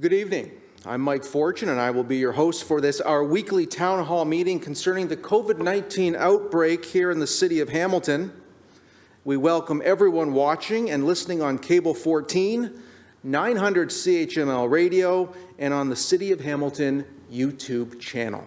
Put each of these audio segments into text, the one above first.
Good evening. I'm Mike Fortune, and I will be your host for this, our weekly town hall meeting concerning the COVID-19 outbreak here in the city of Hamilton. We welcome everyone watching and listening on Cable 14, 900 CHML radio, and on the City of Hamilton YouTube channel.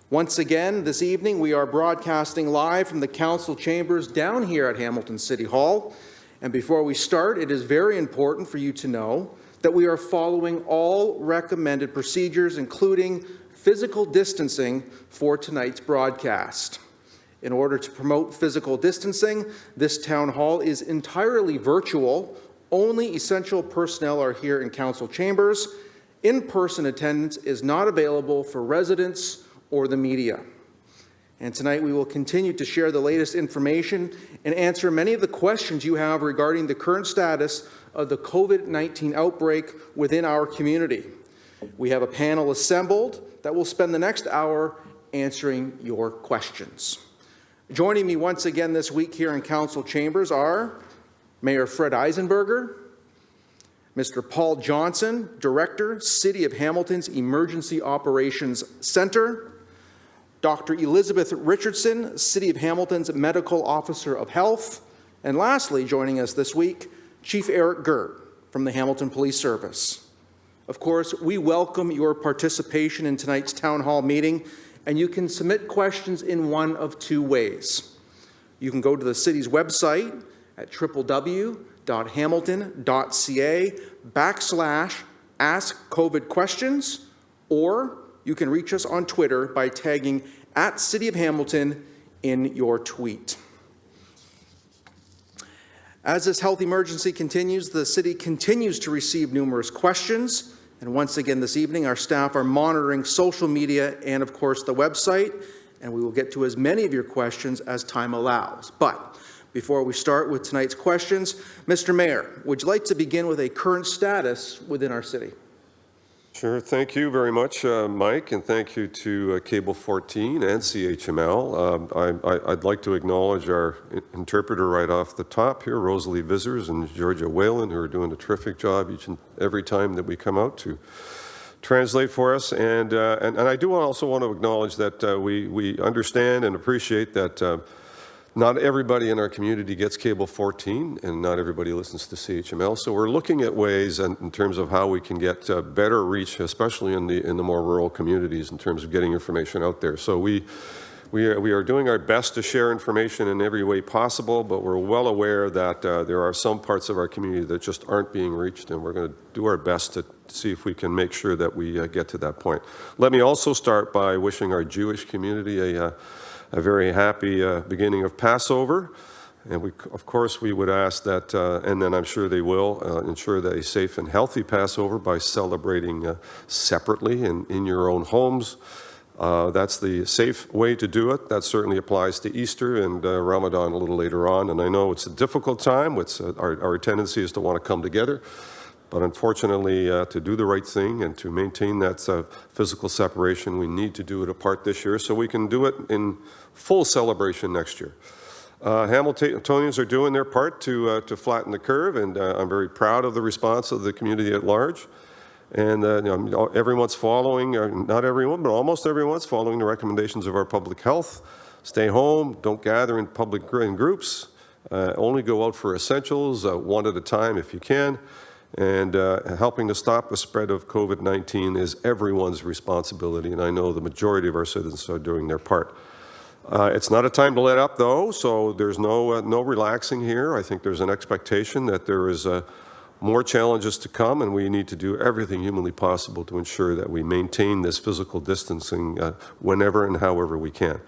Once again, this evening, we are broadcasting live from the council chambers down here at Hamilton City Hall. And before we start, it is very important for you to know that we are following all recommended procedures, including physical distancing for tonight's broadcast. In order to promote physical distancing, this town hall is entirely virtual. Only essential personnel are here in council chambers. In-person attendance is not available for residents or the media. And tonight we will continue to share the latest information and answer many of the questions you have regarding the current status of the COVID-19 outbreak within our community. We have a panel assembled that will spend the next hour answering your questions. Joining me once again this week here in council chambers are Mayor Fred Eisenberger, Mr. Paul Johnson, Director, City of Hamilton's Emergency Operations Center, Dr. Elizabeth Richardson, City of Hamilton's Medical Officer of Health, and lastly, joining us this week, Chief Eric Gert from the Hamilton Police Service. Of course, we welcome your participation in tonight's town hall meeting, and you can submit questions in one of two ways. You can go to the city's website at www.hamilton.ca/askcovidquestions, or you can reach us on Twitter by tagging @CityOfHamilton in your tweet. As this health emergency continues, the city continues to receive numerous questions. And once again this evening, our staff are monitoring social media and, of course, the website. And we will get to as many of your questions as time allows. But before we start with tonight's questions, Mr. Mayor, would you like to begin with a current status within our city? Sure. Thank you very much, Mike, and thank you to Cable 14 and CHML. I'd like to acknowledge our interpreter right off the top here, Rosalie Vizers and Georgia Whalen, who are doing a terrific job each and every time that we come out to translate for us. And I do also want to acknowledge that we understand and appreciate that not everybody in our community gets Cable 14, and not everybody listens to CHML. So we're looking at ways in terms of how we can get better reach, especially in the more rural communities, in terms of getting information out there. So we are doing our best to share information in every way possible, but we're well aware that there are some parts of our community that just aren't being reached, and we're going to do our best to see if we can make sure that we get to that point. Let me also start by wishing our Jewish community a very happy beginning of Passover. And of course, we would ask that, and then I'm sure they will, ensure that a safe and healthy Passover by celebrating separately in your own homes. That's the safe way to do it. That certainly applies to Easter and Ramadan a little later on. And I know it's a difficult time. Our tendency is to want to come together. But unfortunately, to do the right thing and to maintain that physical separation, we need to do it apart this year so we can do it in full celebration next year. Hamiltonians are doing their part to flatten the curve, and I'm very proud of the response of the community at large. And everyone's following, not everyone, but almost everyone's following the recommendations of our public health. Stay home, don't gather in public groups, only go out for essentials, one at a time if you can. And helping to stop the spread of COVID-19 is everyone's responsibility, and I know the majority of our citizens are doing their part. It's not a time to let up, though, so there's no relaxing here. I think there's an expectation that there is more challenges to come, and we need to do everything humanly possible to ensure that we maintain this physical distancing whenever and however we can.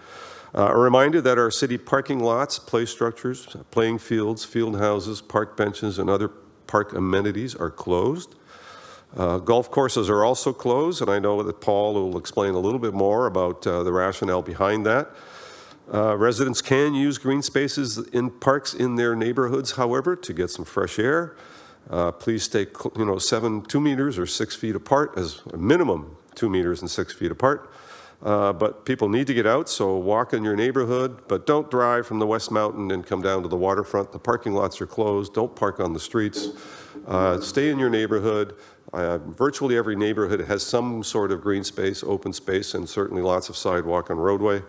A reminder that our city parking lots, play structures, playing fields, field houses, park benches, and other park amenities are closed. Golf courses are also closed, and I know that Paul will explain a little bit more about the rationale behind that. Residents can use green spaces in parks in their neighborhoods, however, to get some fresh air. Please stay 2 meters or 6 feet apart, as a minimum 2 meters and 6 feet apart. But people need to get out, so walk in your neighborhood, but don't drive from the West Mountain and come down to the waterfront. The parking lots are closed. Don't park on the streets. Stay in your neighborhood. Virtually every neighborhood has some sort of green space, open space, and certainly lots of sidewalk and roadway.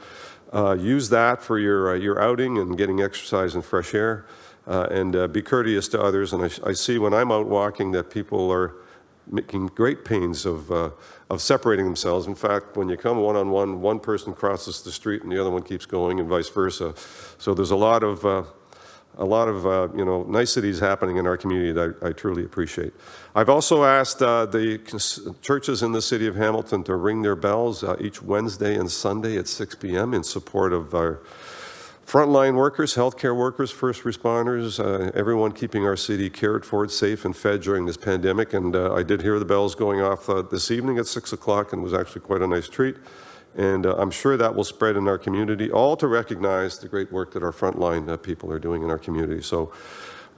Use that for your outing and getting exercise and fresh air, and be courteous to others. And I see when I'm out walking that people are making great pains of separating themselves. In fact, when you come one-on-one, one person crosses the street and the other one keeps going, and vice versa. So there's a lot of niceties happening in our community that I truly appreciate. I've also asked the churches in the city of Hamilton to ring their bells each Wednesday and Sunday at 6 p.m. in support of our frontline workers, healthcare workers, first responders, everyone keeping our city cared for, safe and fed during this pandemic. And I did hear the bells going off this evening at 6 o'clock, and it was actually quite a nice treat. And I'm sure that will spread in our community, all to recognize the great work that our frontline people are doing in our community. So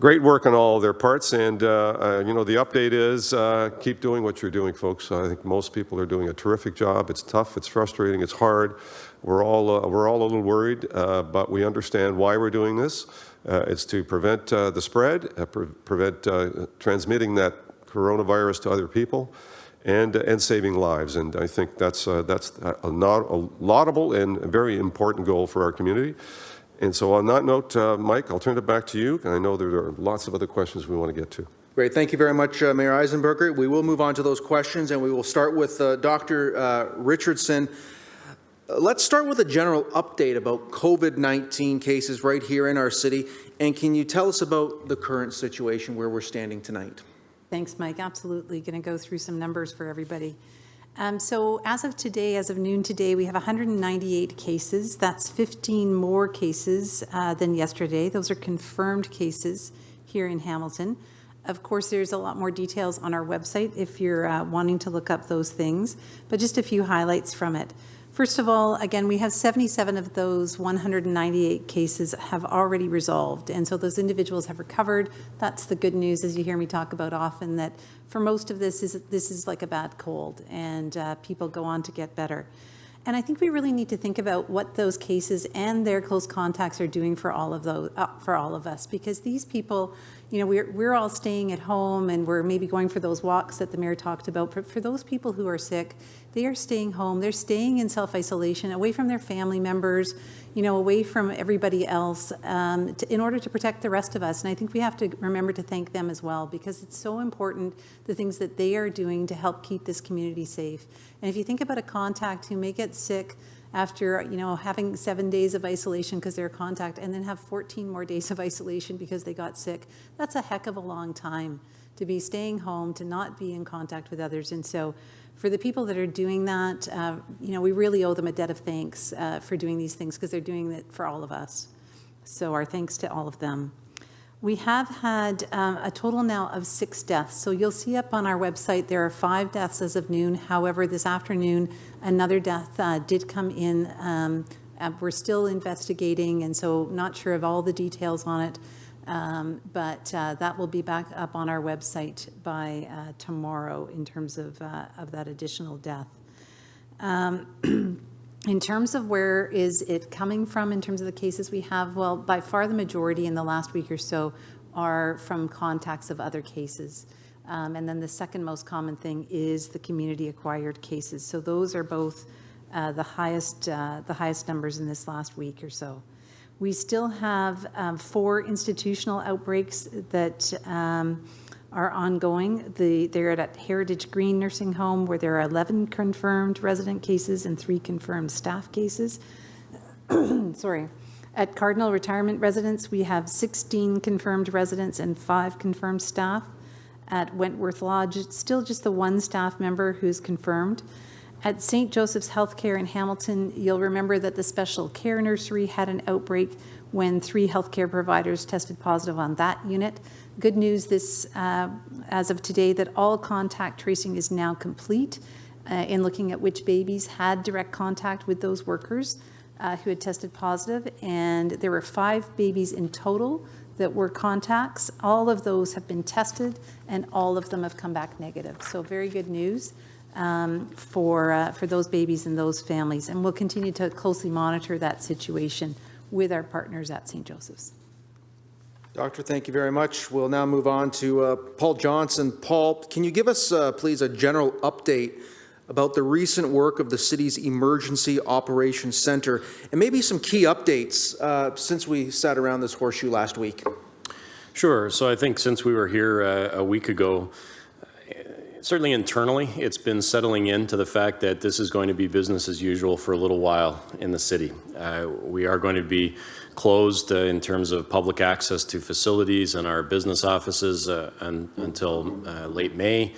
great work on all of their parts. And, the update is keep doing what you're doing, folks. I think most people are doing a terrific job. It's tough, it's frustrating, it's hard. We're all a little worried, but we understand why we're doing this. It's to prevent the spread, prevent transmitting that coronavirus to other people, and saving lives. And I think that's a laudable and very important goal for our community. And so on that note, Mike, I'll turn it back to you. And I know there are lots of other questions we want to get to. Great. Thank you very much, Mayor Eisenberger. We will move on to those questions, and we will start with Dr. Richardson. Let's start with a general update about COVID-19 cases right here in our city. And can you tell us about the current situation where we're standing tonight? Thanks, Mike. Absolutely. Going to go through some numbers for everybody. So as of today, as of noon today, we have 198 cases. That's 15 more cases than yesterday. Those are confirmed cases here in Hamilton. Of course, there's a lot more details on our website if you're wanting to look up those things, but just a few highlights from it. First of all, again, we have 77 of those 198 cases have already resolved, and so those individuals have recovered. That's the good news, as you hear me talk about often, that for most of this is like a bad cold, and people go on to get better. And I think we really need to think about what those cases and their close contacts are doing for all of those, for all of us, because these people, we're all staying at home and we're maybe going for those walks that the mayor talked about. But for those people who are sick, they are staying home. They're staying in self-isolation, away from their family members, away from everybody else, in order to protect the rest of us. And I think we have to remember to thank them as well, because it's so important, the things that they are doing to help keep this community safe. And if you think about a contact who may get sick after, having 7 days of isolation because they're a contact, and then have 14 more days of isolation because they got sick, that's a heck of a long time to be staying home, to not be in contact with others. And so for the people that are doing that, we really owe them a debt of thanks for doing these things, because they're doing it for all of us. So our thanks to all of them. We have had a total now of 6 deaths. So you'll see up on our website there are 5 deaths as of noon. However, this afternoon, another death did come in. We're still investigating, and so not sure of all the details on it. But that will be back up on our website by tomorrow in terms of that additional death. In terms of where is it coming from, in terms of the cases we have, well, by far the majority in the last week or so are from contacts of other cases. And then the second most common thing is the community acquired cases. So those are both the highest numbers in this last week or so. We still have 4 institutional outbreaks that are ongoing. They're at Heritage Green Nursing Home, where there are 11 confirmed resident cases and 3 confirmed staff cases. Sorry. At Cardinal Retirement Residence, we have 16 confirmed residents and 5 confirmed staff. At Wentworth Lodge, it's still just the 1 staff member who's confirmed. At St. Joseph's Healthcare in Hamilton, you'll remember that the special care nursery had an outbreak when 3 healthcare providers tested positive on that unit. Good news as of today, that all contact tracing is now complete in looking at which babies had direct contact with those workers who had tested positive. And there were 5 babies in total that were contacts. All of those have been tested and all of them have come back negative. So very good news for those babies and those families. And we'll continue to closely monitor that situation with our partners at St. Joseph's. Doctor, thank you very much. We'll now move on to Paul Johnson. Paul, can you give us, please, a general update about the recent work of the city's Emergency Operations Center and maybe some key updates since we sat around this horseshoe last week? Sure. So I think since we were here a week ago, certainly internally, it's been settling into the fact that this is going to be business as usual for a little while in the city. We are going to be closed in terms of public access to facilities and our business offices until late May.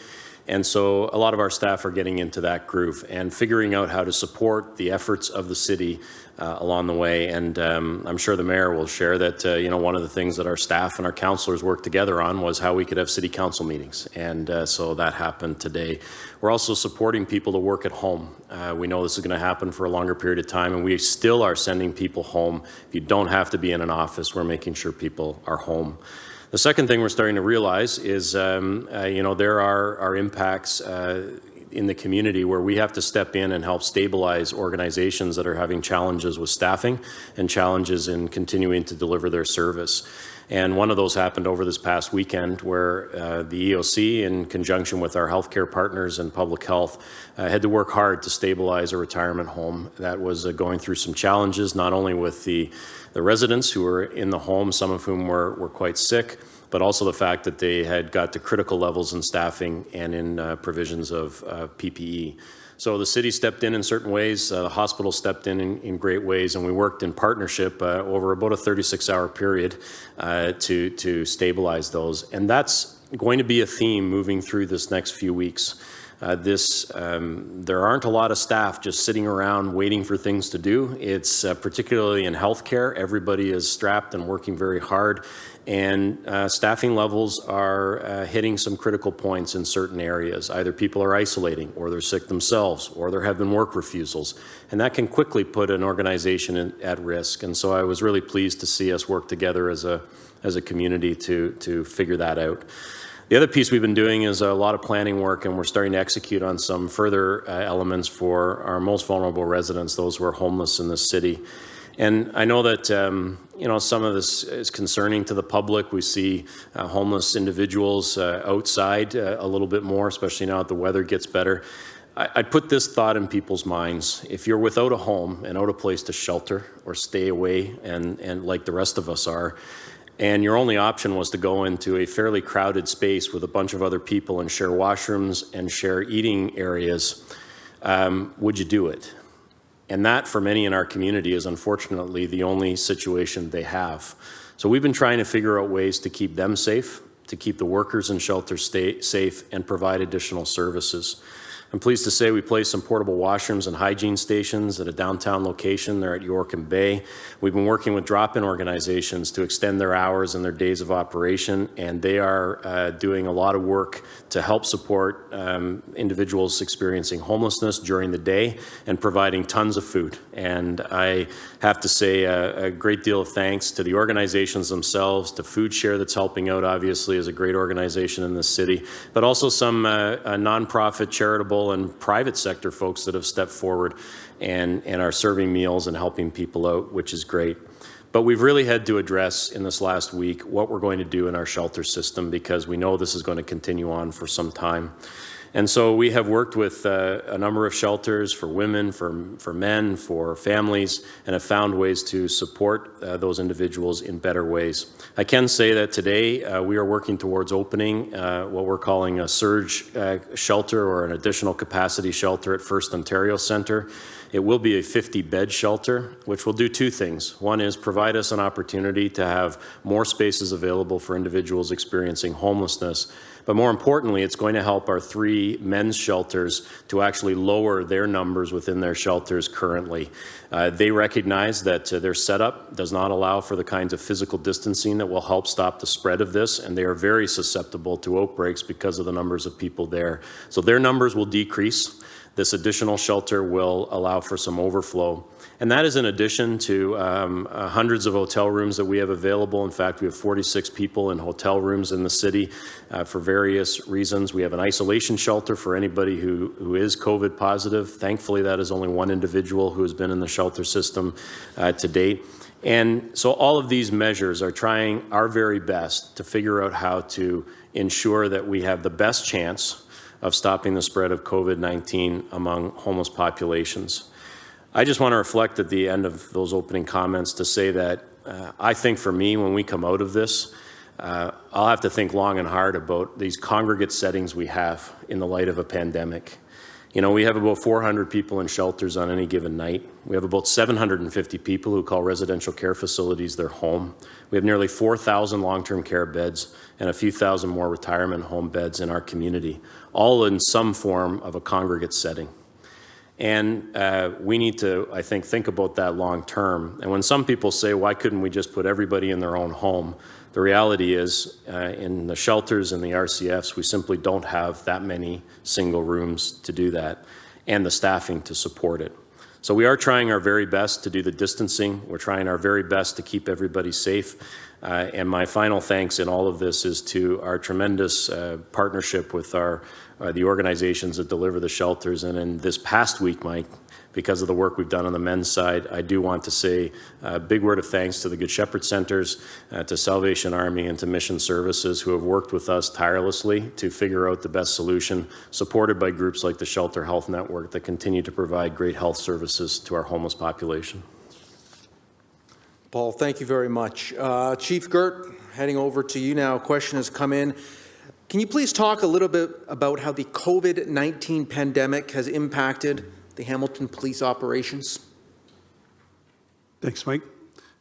And so a lot of our staff are getting into that groove and figuring out how to support the efforts of the city along the way. And I'm sure the mayor will share that, one of the things that our staff and our councillors worked together on was how we could have city council meetings. And so that happened today. We're also supporting people to work at home. We know this is going to happen for a longer period of time, and we still are sending people home. If you don't have to be in an office, we're making sure people are home. The second thing we're starting to realize is, there are impacts in the community where we have to step in and help stabilize organizations that are having challenges with staffing and challenges in continuing to deliver their service. And one of those happened over this past weekend where the EOC, in conjunction with our healthcare partners and public health, had to work hard to stabilize a retirement home that was going through some challenges, not only with the residents who were in the home, some of whom were quite sick, but also the fact that they had got to critical levels in staffing and in provisions of PPE. So the city stepped in certain ways, the hospital stepped in great ways, and we worked in partnership over about a 36-hour period to stabilize those. And that's going to be a theme moving through this next few weeks. There aren't a lot of staff just sitting around waiting for things to do. It's particularly in healthcare, everybody is strapped and working very hard, and staffing levels are hitting some critical points in certain areas. Either people are isolating, or they're sick themselves, or there have been work refusals, and that can quickly put an organization at risk. And so I was really pleased to see us work together as a community to figure that out. The other piece we've been doing is a lot of planning work, and we're starting to execute on some further elements for our most vulnerable residents, those who are homeless in the city. And I know that, some of this is concerning to the public. We see homeless individuals outside a little bit more, especially now that the weather gets better. I'd put this thought in people's minds. If you're without a home and out a place to shelter or stay away, and like the rest of us are, and your only option was to go into a fairly crowded space with a bunch of other people and share washrooms and share eating areas, would you do it? And that, for many in our community, is unfortunately the only situation they have. So we've been trying to figure out ways to keep them safe, to keep the workers in shelters safe, and provide additional services. I'm pleased to say we placed some portable washrooms and hygiene stations at a downtown location there at York and Bay. We've been working with drop-in organizations to extend their hours and their days of operation, and they are doing a lot of work to help support individuals experiencing homelessness during the day and providing tons of food. And I have to say a great deal of thanks to the organizations themselves, to Food Share that's helping out, obviously, is a great organization in this city, but also some nonprofit, charitable, and private sector folks that have stepped forward and are serving meals and helping people out, which is great. But we've really had to address in this last week what we're going to do in our shelter system, because we know this is going to continue on for some time. And so we have worked with a number of shelters for women, for men, for families, and have found ways to support those individuals in better ways. I can say that today we are working towards opening what we're calling a surge shelter, or an additional capacity shelter at First Ontario Centre. It will be a 50-bed shelter, which will do two things. One is provide us an opportunity to have more spaces available for individuals experiencing homelessness. But more importantly, it's going to help our 3 men's shelters to actually lower their numbers within their shelters currently. They recognize that their setup does not allow for the kinds of physical distancing that will help stop the spread of this, and they are very susceptible to outbreaks because of the numbers of people there. So their numbers will decrease. This additional shelter will allow for some overflow. And that is in addition to hundreds of hotel rooms that we have available. In fact, we have 46 people in hotel rooms in the city for various reasons. We have an isolation shelter for anybody who is COVID positive. Thankfully, that is only one individual who has been in the shelter system to date. And so all of these measures are trying our very best to figure out how to ensure that we have the best chance of stopping the spread of COVID-19 among homeless populations. I just want to reflect at the end of those opening comments to say that I think for me, when we come out of this, I'll have to think long and hard about these congregate settings we have in the light of a pandemic. You know, we have about 400 people in shelters on any given night. We have about 750 people who call residential care facilities their home. We have nearly 4,000 long-term care beds and a few thousand more retirement home beds in our community, all in some form of a congregate setting. And we need to, I think about that long term. And when some people say, why couldn't we just put everybody in their own home? The reality is, in the shelters and the RCFs, we simply don't have that many single rooms to do that and the staffing to support it. So we are trying our very best to do the distancing. We're trying our very best to keep everybody safe. And my final thanks in all of this is to our tremendous partnership with the organizations that deliver the shelters. And in this past week, Mike, because of the work we've done on the men's side, I do want to say a big word of thanks to the Good Shepherd Centers, to Salvation Army, and to Mission Services, who have worked with us tirelessly to figure out the best solution, supported by groups like the Shelter Health Network that continue to provide great health services to our homeless population. Paul, thank you very much. Chief Gert, heading over to you now. A question has come in. Can you please talk a little bit about how the COVID-19 pandemic has impacted the Hamilton police operations? Thanks, Mike.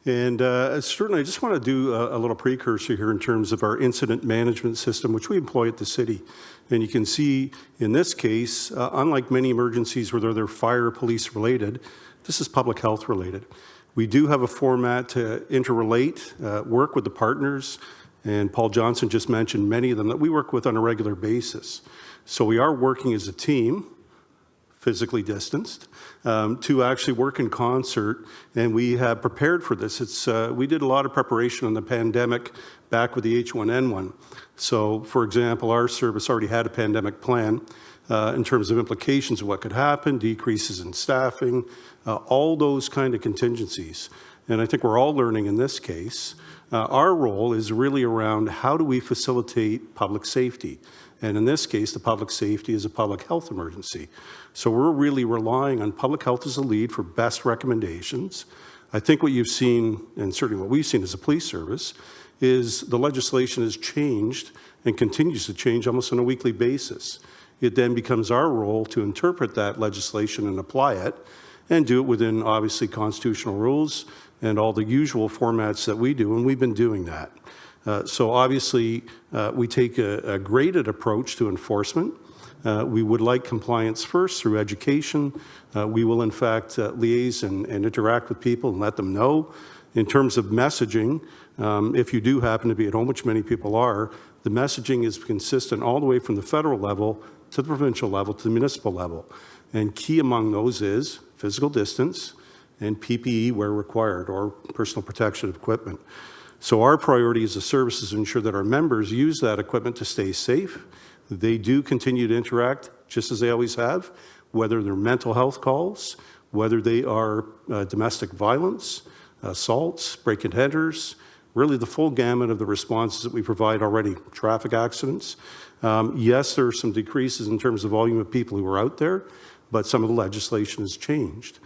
And certainly, I just want to do a little precursor here in terms of our incident management system, which we employ at the city. And you can see in this case, unlike many emergencies where they're fire, police related, this is public health related. We do have a format to interrelate, work with the partners, and Paul Johnson just mentioned many of them that we work with on a regular basis. So we are working as a team, physically distanced, to actually work in concert, and we have prepared for this. We did a lot of preparation on the pandemic back with the H1N1. So, for example, our service already had a pandemic plan in terms of implications of what could happen, decreases in staffing, all those kind of contingencies. And I think we're all learning in this case. Our role is really around how do we facilitate public safety? And in this case, the public safety is a public health emergency. So we're really relying on public health as a lead for best recommendations. I think what you've seen, and certainly what we've seen as a police service, is the legislation has changed and continues to change almost on a weekly basis. It then becomes our role to interpret that legislation and apply it, and do it within, obviously, constitutional rules and all the usual formats that we do, and we've been doing that. So obviously, we take a graded approach to enforcement. We would like compliance first through education. We will, in fact, liaise and interact with people and let them know. In terms of messaging, if you do happen to be at home, which many people are, the messaging is consistent all the way from the federal level to the provincial level to the municipal level. And key among those is physical distance and PPE where required, or personal protection equipment. So our priority as a service is to ensure that our members use that equipment to stay safe. They do continue to interact just as they always have, whether they're mental health calls, whether they are domestic violence, assaults, break-and-enters, really the full gamut of the responses that we provide already, traffic accidents. Yes, there are some decreases in terms of volume of people who are out there, but some of the legislation has changed.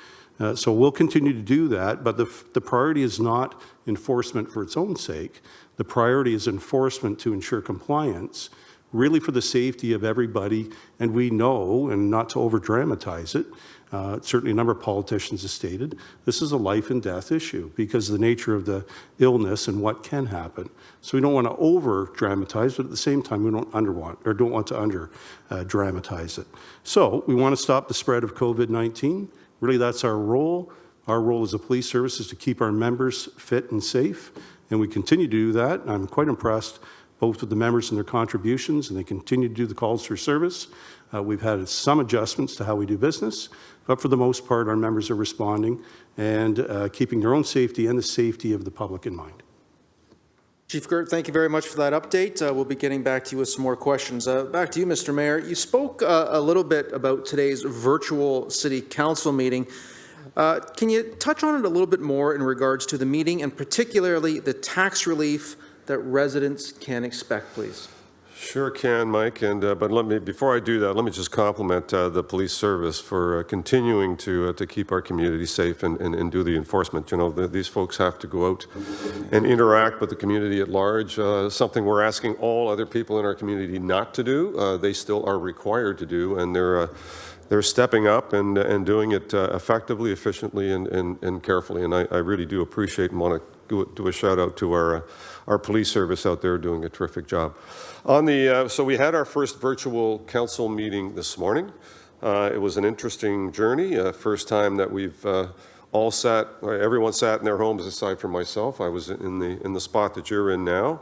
So we'll continue to do that, but the priority is not enforcement for its own sake. The priority is enforcement to ensure compliance, really for the safety of everybody. And we know, and not to over-dramatize it, certainly a number of politicians have stated, this is a life and death issue because of the nature of the illness and what can happen. So we don't want to over-dramatize, but at the same time, we don't want to under-dramatize it. So we want to stop the spread of COVID-19. Really, that's our role. Our role as a police service is to keep our members fit and safe, and we continue to do that. I'm quite impressed both with the members and their contributions, and they continue to do the calls for service. We've had some adjustments to how we do business, but for the most part, our members are responding and keeping their own safety and the safety of the public in mind. Chief Gert, thank you very much for that update. We'll be getting back to you with some more questions. Back to you, Mr. Mayor. You spoke a little bit about today's virtual City Council meeting. Can you touch on it a little bit more in regards to the meeting and particularly the tax relief that residents can expect, please? Sure can, Mike, and but before I do that, let me just compliment the police service for continuing to keep our community safe and do the enforcement. You know, these folks have to go out and interact with the community at large, something we're asking all other people in our community not to do. They still are required to do, and they're stepping up and doing it effectively, efficiently, and carefully. And I really do appreciate and want to do a shout out to our police service out there doing a terrific job. So we had our first virtual council meeting this morning. It was an interesting journey. First time that we've everyone sat in their homes aside from myself. I was in the spot that you're in now,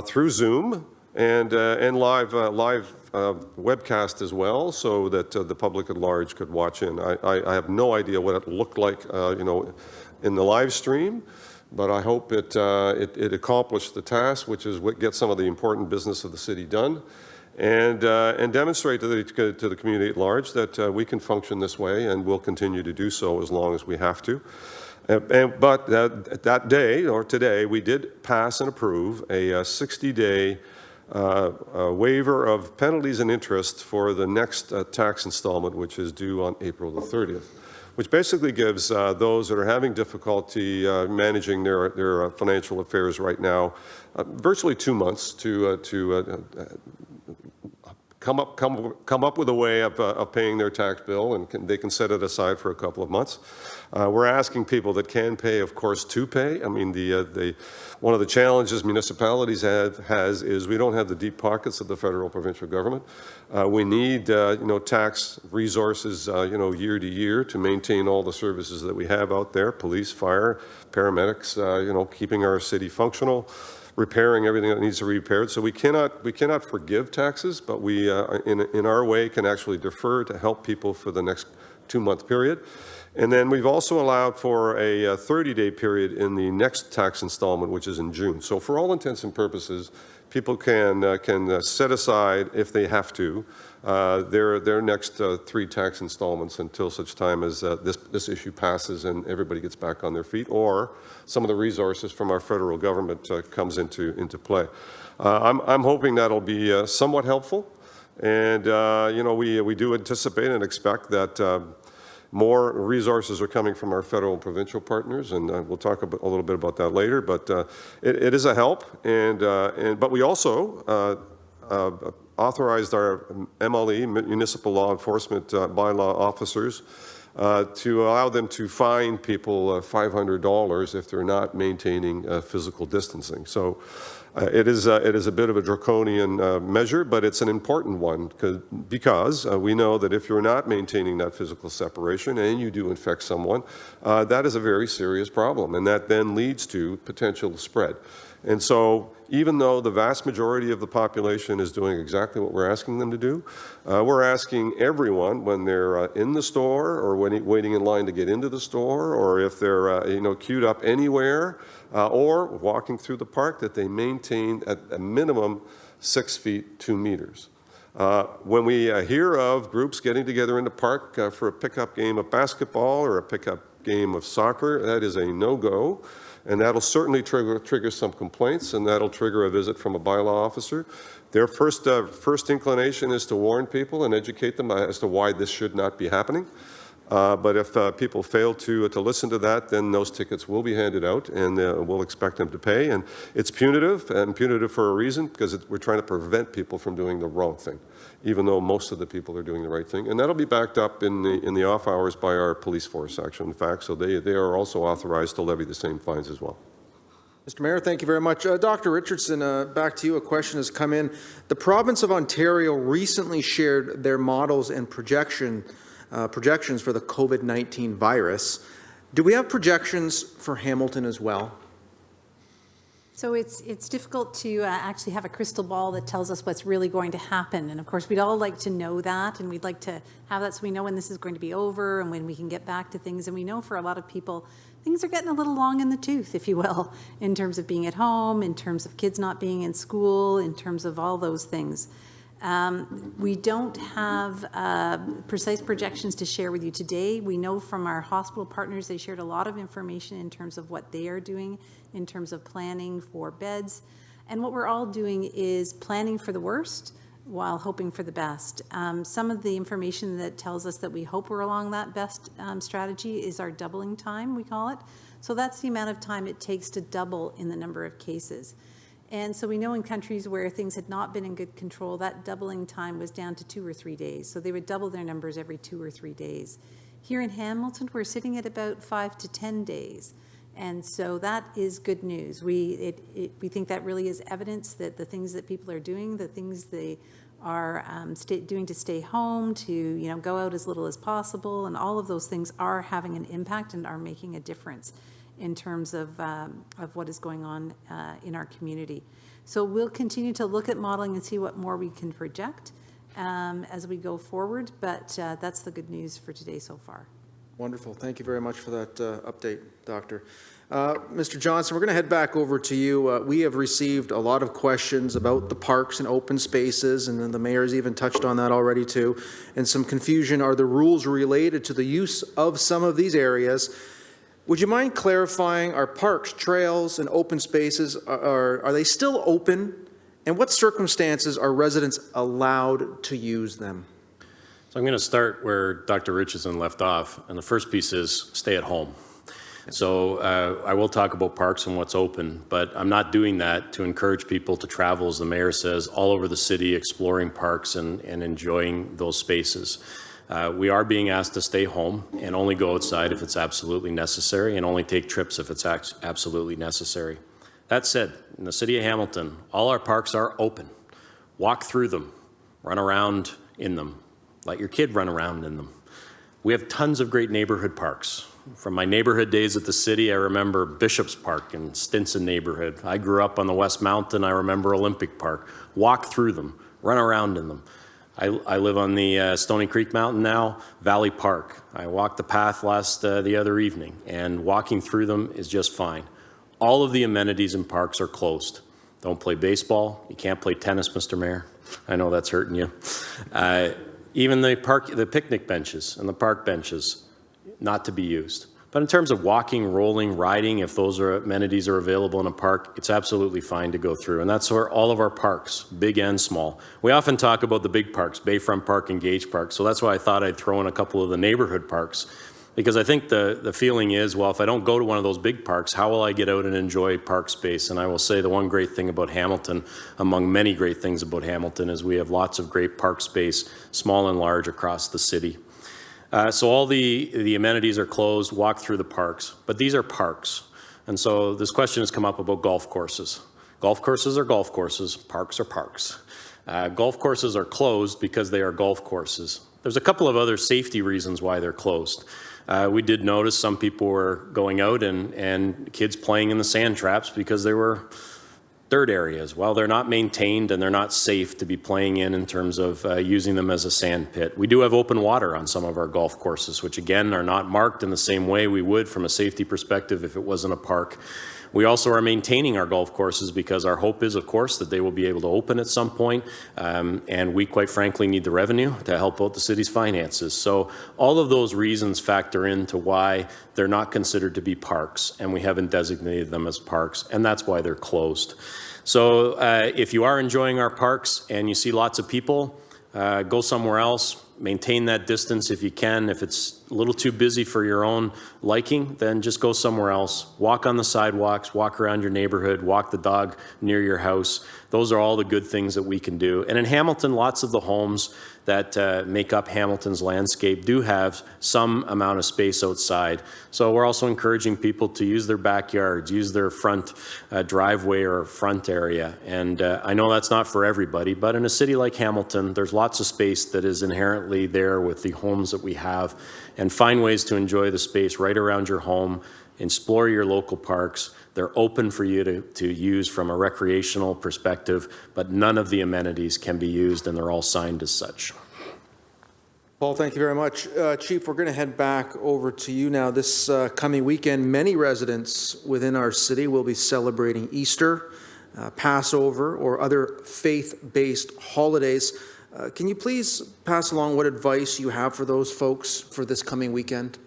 through Zoom and live webcast as well, so that the public at large could watch in. I have no idea what it looked like, in the live stream. But I hope it accomplished the task, which is what gets some of the important business of the city done, and demonstrate to the community at large that we can function this way, and we'll continue to do so as long as we have to. But that day, or today, we did pass and approve a 60-day waiver of penalties and interest for the next tax installment, which is due on April the 30th. Which basically gives those that are having difficulty managing their financial affairs right now virtually 2 months to come up with a way of paying their tax bill, and they can set it aside for a couple of months. We're asking people that can pay, of course, to pay. I mean, one of the challenges municipalities has is we don't have the deep pockets of the federal provincial government. We need tax resources year to year to maintain all the services that we have out there: police, fire, paramedics, keeping our city functional, repairing everything that needs to be repaired. So we cannot forgive taxes, but we in our way can actually defer to help people for the next 2-month period. And then we've also allowed for a 30-day period in the next tax installment, which is in June. So for all intents and purposes, people can set aside, if they have to, their next 3 tax installments until such time as this issue passes and everybody gets back on their feet, or some of the resources from our federal government comes into play. I'm hoping that'll be somewhat helpful, and we do anticipate and expect that more resources are coming from our federal and provincial partners, and we'll talk a little bit about that later. But it is a help, but we also authorized our MLE, Municipal Law Enforcement Bylaw officers, to allow them to fine people $500 if they're not maintaining physical distancing. So it is a bit of a draconian measure, but it's an important one because we know that if you're not maintaining that physical separation and you do infect someone, that is a very serious problem, and that then leads to potential spread. And so even though the vast majority of the population is doing exactly what we're asking them to do, we're asking everyone when they're in the store or waiting in line to get into the store, or if they're queued up anywhere or walking through the park, that they maintain at a minimum 6 feet 2 meters. When we hear of groups getting together in the park for a pickup game of basketball or a pickup game of soccer, that is a no-go. And that'll certainly trigger some complaints, and that'll trigger a visit from a bylaw officer. Their first inclination is to warn people and educate them as to why this should not be happening. But if people fail to listen to that, then those tickets will be handed out, and we'll expect them to pay. And it's punitive, and punitive for a reason, because we're trying to prevent people from doing the wrong thing, even though most of the people are doing the right thing. And that'll be backed up in the off hours by our police force, actually, in fact. So they are also authorized to levy the same fines as well. Mr. Mayor, thank you very much. Dr. Richardson, back to you. A question has come in. The province of Ontario recently shared their models and projections for the COVID-19 virus. Do we have projections for Hamilton as well? So it's difficult to actually have a crystal ball that tells us what's really going to happen. And of course, we'd all like to know that, and we'd like to have that so we know when this is going to be over and when we can get back to things. And we know for a lot of people, things are getting a little long in the tooth, if you will, in terms of being at home, in terms of kids not being in school, in terms of all those things. We don't have precise projections to share with you today. We know from our hospital partners, they shared a lot of information in terms of what they are doing in terms of planning for beds. And what we're all doing is planning for the worst while hoping for the best. Some of the information that tells us that we hope we're along that best strategy is our doubling time, we call it. So that's the amount of time it takes to double in the number of cases. And so we know in countries where things had not been in good control, that doubling time was down to 2 or 3 days. So they would double their numbers every 2 or 3 days. Here in Hamilton, we're sitting at about 5 to 10 days. And so that is good news. We think that really is evidence that the things that people are doing, the things they are doing to stay home, to go out as little as possible, and all of those things are having an impact and are making a difference in terms of what is going on in our community. So we'll continue to look at modeling and see what more we can project as we go forward, but that's the good news for today so far. Wonderful. Thank you very much for that update, Doctor. Mr. Johnson, we're going to head back over to you. We have received a lot of questions about the parks and open spaces, and then the mayor's even touched on that already too, and some confusion. Are the rules related to the use of some of these areas? Would you mind clarifying, are parks, trails, and open spaces, are they still open? And what circumstances are residents allowed to use them? So I'm going to start where Dr. Richardson left off, and the first piece is stay at home. So I will talk about parks and what's open, but I'm not doing that to encourage people to travel, as the mayor says, all over the city, exploring parks and enjoying those spaces. We are being asked to stay home and only go outside if it's absolutely necessary, and only take trips if it's absolutely necessary. That said, in the city of Hamilton, all our parks are open. Walk through them, run around in them. Let your kid run around in them. We have tons of great neighborhood parks. From my neighborhood days at the city, I remember Bishop's Park in Stinson neighborhood. I grew up on the West Mountain. I remember Olympic Park. Walk through them, run around in them. I live on the Stony Creek Mountain now, Valley Park. I walked the path the other evening, and walking through them is just fine. All of the amenities in parks are closed. Don't play baseball. You can't play tennis, Mr. Mayor. I know that's hurting you. Even the picnic benches and the park benches, not to be used. But in terms of walking, rolling, riding, if those amenities are available in a park, it's absolutely fine to go through. And that's where all of our parks, big and small. We often talk about the big parks, Bayfront Park and Gage Park. So that's why I thought I'd throw in a couple of the neighborhood parks. Because I think the feeling is, well, if I don't go to one of those big parks, how will I get out and enjoy park space? And I will say the one great thing about Hamilton, among many great things about Hamilton, is we have lots of great park space, small and large, across the city. So all the amenities are closed, walk through the parks, but these are parks. And so this question has come up about golf courses. Golf courses are golf courses, parks are parks. Golf courses are closed because they are golf courses. There's a couple of other safety reasons why they're closed. We did notice some people were going out and kids playing in the sand traps because they were dirt areas. Well, they're not maintained and they're not safe to be playing in terms of using them as a sand pit. We do have open water on some of our golf courses, which again are not marked in the same way we would from a safety perspective if it wasn't a park. We also are maintaining our golf courses because our hope is, of course, that they will be able to open at some point, and we quite frankly need the revenue to help out the city's finances. So all of those reasons factor into why they're not considered to be parks, and we haven't designated them as parks, and that's why they're closed. So if you are enjoying our parks and you see lots of people, go somewhere else. Maintain that distance if you can. If it's a little too busy for your own liking, then just go somewhere else. Walk on the sidewalks, walk around your neighborhood, walk the dog near your house. Those are all the good things that we can do. And in Hamilton, lots of the homes that make up Hamilton's landscape do have some amount of space outside. So we're also encouraging people to use their backyards, use their front driveway or front area. And I know that's not for everybody, but in a city like Hamilton, there's lots of space that is inherently there with the homes that we have. And find ways to enjoy the space right around your home, explore your local parks. They're open for you to use from a recreational perspective, but none of the amenities can be used, and they're all signed as such. Paul, thank you very much. Chief, we're going to head back over to you now. This coming weekend, many residents within our city will be celebrating Easter. Passover, or other faith-based holidays. Can you please pass along what advice you have for those folks for this coming weekend?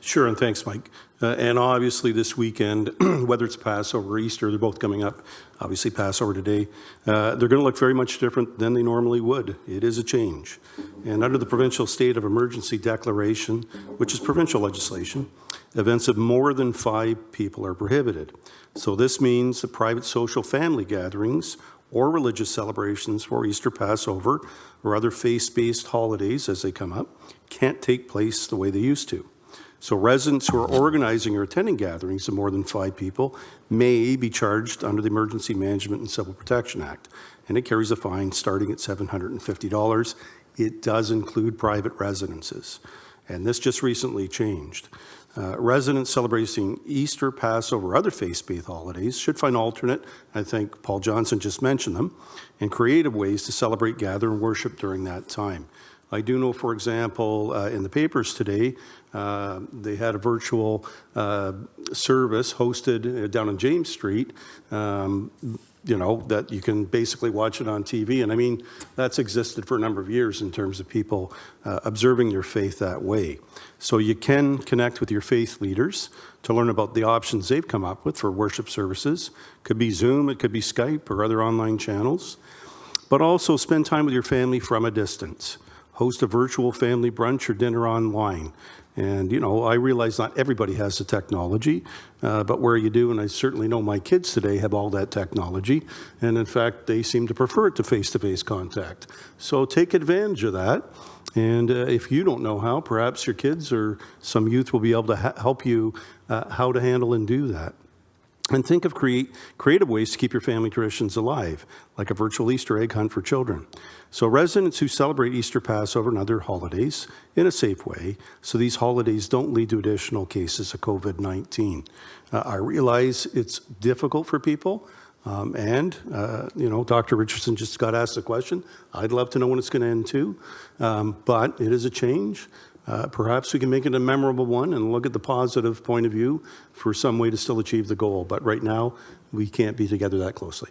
Sure, and thanks, Mike. And obviously this weekend, whether it's Passover or Easter, they're both coming up. Obviously Passover today. They're going to look very much different than they normally would. It is a change. And under the provincial state of emergency declaration, which is provincial legislation, events of more than 5 people are prohibited. So this means that private social family gatherings or religious celebrations for Easter, Passover, or other faith-based holidays as they come up can't take place the way they used to. So residents who are organizing or attending gatherings of more than 5 people may be charged under the Emergency Management and Civil Protection Act, and it carries a fine starting at $750. It does include private residences, and this just recently changed. Residents celebrating Easter, Passover, or other faith-based holidays should find alternate, I think Paul Johnson just mentioned them, and creative ways to celebrate, gather, and worship during that time. I do know, for example, in the papers today, they had a virtual service hosted down on James Street, that you can basically watch it on TV. And I mean, that's existed for a number of years in terms of people observing their faith that way. So you can connect with your faith leaders to learn about the options they've come up with for worship services. Could be Zoom, it could be Skype or other online channels. But also spend time with your family from a distance. Host a virtual family brunch or dinner online. And, I realize not everybody has the technology, but where you do, and I certainly know my kids today have all that technology, and in fact, they seem to prefer it to face-to-face contact. So take advantage of that, and if you don't know how, perhaps your kids or some youth will be able to help you how to handle and do that. And think of creative ways to keep your family traditions alive, like a virtual Easter egg hunt for children. So residents who celebrate Easter, Passover, and other holidays in a safe way, so these holidays don't lead to additional cases of COVID-19. I realize it's difficult for people, Dr. Richardson just got asked the question. I'd love to know when it's going to end too, but it is a change. Perhaps we can make it a memorable one and look at the positive point of view for some way to still achieve the goal. But right now, we can't be together that closely.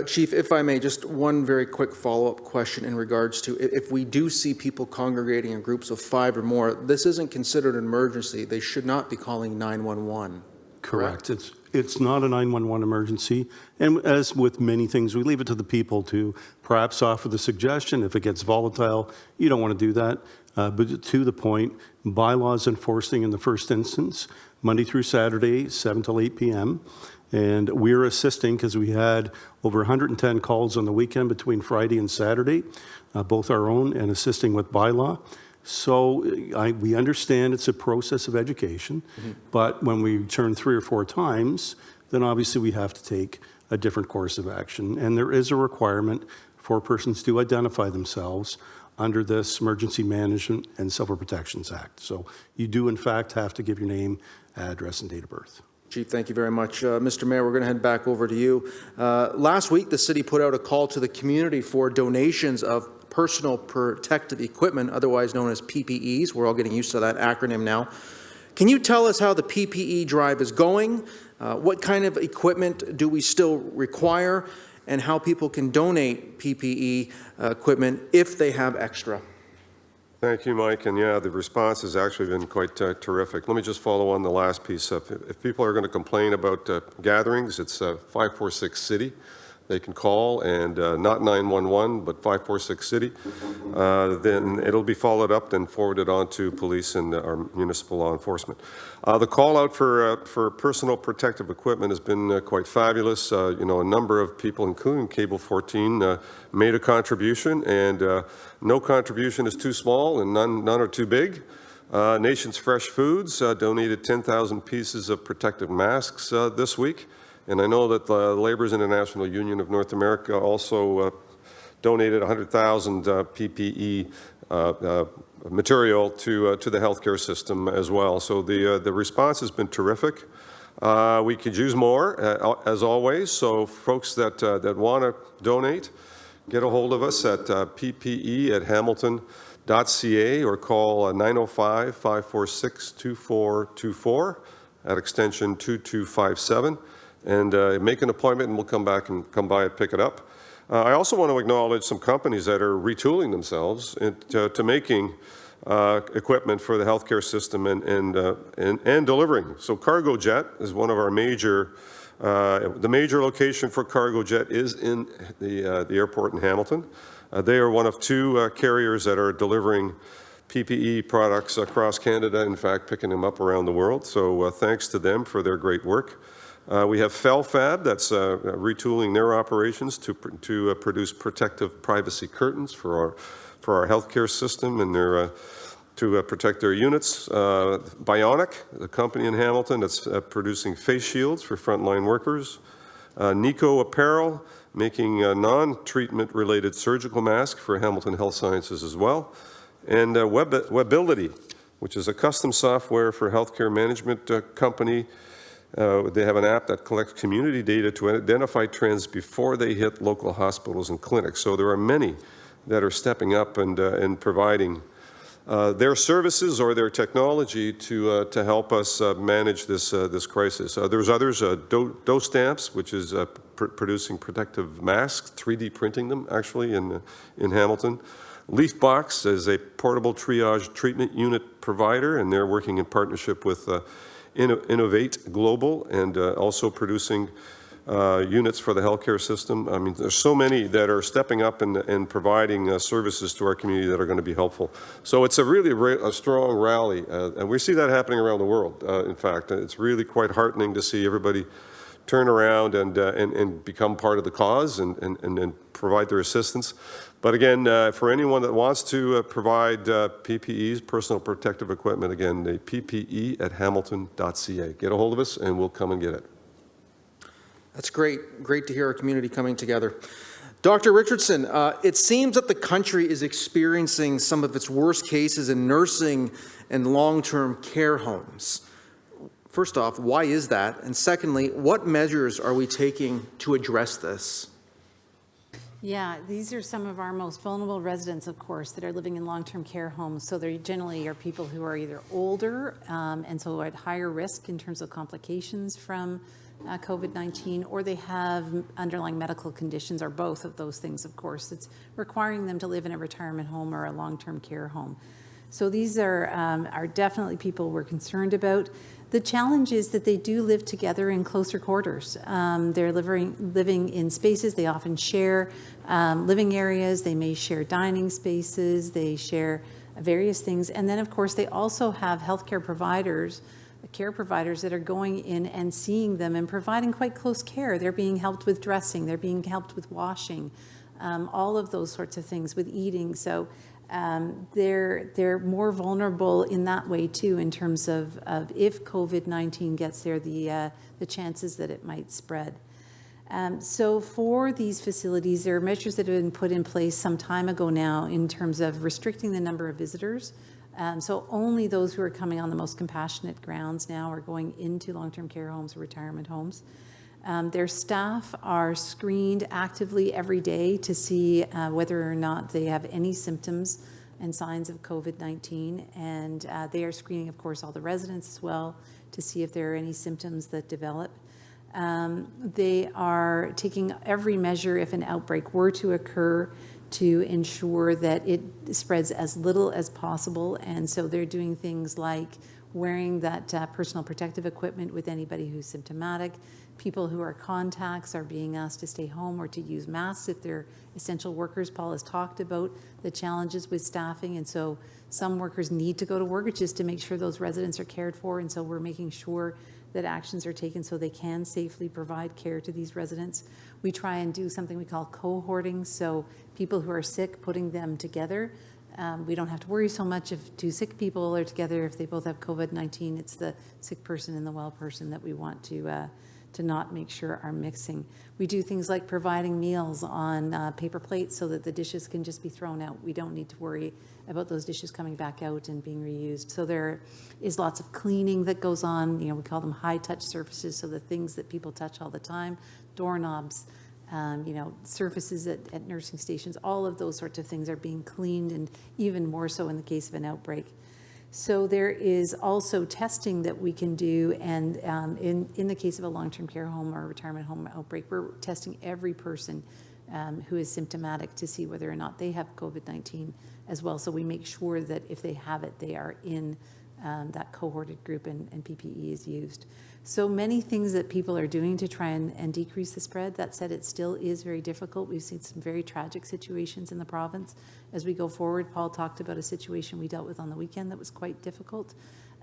Chief, if I may, just one very quick follow-up question in regards to if we do see people congregating in groups of 5 or more, this isn't considered an emergency. They should not be calling 911. Correct. It's not a 911 emergency. And as with many things, we leave it to the people to perhaps offer the suggestion. If it gets volatile, you don't want to do that. But to the point, bylaws enforcing in the first instance, Monday through Saturday, 7 till 8 p.m. And we're assisting because we had over 110 calls on the weekend between Friday and Saturday, both our own and assisting with bylaw. So we understand it's a process of education, but when we turn 3 or 4 times, then obviously we have to take a different course of action. And there is a requirement for persons to identify themselves under this Emergency Management and Civil Protections Act. So you do, in fact, have to give your name, address, and date of birth. Chief, thank you very much. Mr. Mayor, we're going to head back over to you. Last week, the city put out a call to the community for donations of personal protective equipment, otherwise known as PPEs. We're all getting used to that acronym now. Can you tell us how the PPE drive is going? What kind of equipment do we still require? And how people can donate PPE equipment if they have extra? Thank you, Mike. And yeah, the response has actually been quite terrific. Let me just follow on the last piece. If people are going to complain about gatherings, it's 546 City. They can call, and not 911, but 546 City. Then it'll be followed up and forwarded on to police and our municipal law enforcement. The call out for personal protective equipment has been quite fabulous. A number of people, including Cable 14, made a contribution, and no contribution is too small and none are too big. Nation's Fresh Foods donated 10,000 pieces of protective masks this week. And I know that the Laborers International Union of North America also donated 100,000 PPE material to the healthcare system as well. So the response has been terrific. We could use more, as always. So folks that want to donate, get a hold of us at ppe@hamilton.ca or call 905-546-2424 at extension 2257. and make an appointment, and we'll come by and pick it up. I also want to acknowledge some companies that are retooling themselves to making equipment for the healthcare system and delivering. So Cargojet is one of our major, the major location for Cargojet is in the airport in Hamilton. They are one of two carriers that are delivering PPE products across Canada, in fact, picking them up around the world. So thanks to them for their great work. We have Felfab that's retooling their operations to produce protective privacy curtains for our healthcare system and to protect their units. Bionic, the company in Hamilton that's producing face shields for frontline workers. Nico Apparel, making non-treatment related surgical masks for Hamilton Health Sciences as well. And Webability, which is a custom software for healthcare management company. They have an app that collects community data to identify trends before they hit local hospitals and clinics. So there are many that are stepping up and providing their services or their technology to help us manage this crisis. There's others, Dose Stamps, which is producing protective masks, 3D printing them actually in Hamilton. Leafbox is a portable triage treatment unit provider, and they're working in partnership with Innovate Global and also producing units for the healthcare system. I mean, there's so many that are stepping up and providing services to our community that are going to be helpful. So it's a really strong rally, and we see that happening around the world. In fact, it's really quite heartening to see everybody turn around and become part of the cause and provide their assistance. But again, for anyone that wants to provide PPEs, personal protective equipment, again, the ppe@hamilton.ca. Get a hold of us and we'll come and get it. That's great. Great to hear our community coming together. Dr. Richardson, it seems that the country is experiencing some of its worst cases in nursing and long-term care homes. First off, why is that? And secondly, what measures are we taking to address this? Yeah, these are some of our most vulnerable residents, of course, that are living in long-term care homes. So they generally are people who are either older and so at higher risk in terms of complications from COVID-19, or they have underlying medical conditions, or both of those things, of course. It's requiring them to live in a retirement home or a long-term care home. So these are definitely people we're concerned about. The challenge is that they do live together in closer quarters. They're living in spaces, they often share living areas, they may share dining spaces, they share various things. And then, of course, they also have healthcare providers, care providers that are going in and seeing them and providing quite close care. They're being helped with dressing, they're being helped with washing, all of those sorts of things, with eating. So they're more vulnerable in that way too, in terms of if COVID-19 gets there, the chances that it might spread. So for these facilities, there are measures that have been put in place some time ago now in terms of restricting the number of visitors. So only those who are coming on the most compassionate grounds now are going into long-term care homes or retirement homes. Their staff are screened actively every day to see whether or not they have any symptoms and signs of COVID-19. And they are screening, of course, all the residents as well to see if there are any symptoms that develop. They are taking every measure if an outbreak were to occur to ensure that it spreads as little as possible. And so they're doing things like wearing that personal protective equipment with anybody who's symptomatic. People who are contacts are being asked to stay home or to use masks if they're essential workers. Paul has talked about the challenges with staffing, and so some workers need to go to work just to make sure those residents are cared for, and so we're making sure that actions are taken so they can safely provide care to these residents. We try and do something we call cohorting, so people who are sick, putting them together. We don't have to worry so much if two sick people are together, if they both have COVID-19. It's the sick person and the well person that we want to not make sure are mixing. We do things like providing meals on paper plates so that the dishes can just be thrown out. We don't need to worry about those dishes coming back out and being reused. So there is lots of cleaning that goes on. You know, we call them high-touch surfaces, so the things that people touch all the time, doorknobs, you know, surfaces at nursing stations, all of those sorts of things are being cleaned, and even more so in the case of an outbreak. So there is also testing that we can do, and in the case of a long-term care home or retirement home outbreak, we're testing every person who is symptomatic to see whether or not they have COVID-19 as well. So we make sure that if they have it, they are in that cohorted group and PPE is used. So many things that people are doing to try and decrease the spread. That said, it still is very difficult. We've seen some very tragic situations in the province. As we go forward, Paul talked about a situation we dealt with on the weekend that was quite difficult.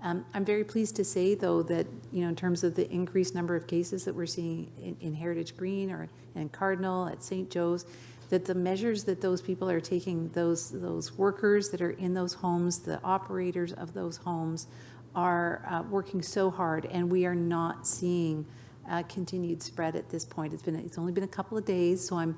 I'm very pleased to say, though, that in terms of the increased number of cases that we're seeing in Heritage Green or in Cardinal, at St. Joe's, that the measures that those people are taking, those workers that are in those homes, the operators of those homes, are working so hard, and we are not seeing continued spread at this point. It's only been a couple of days, so I'm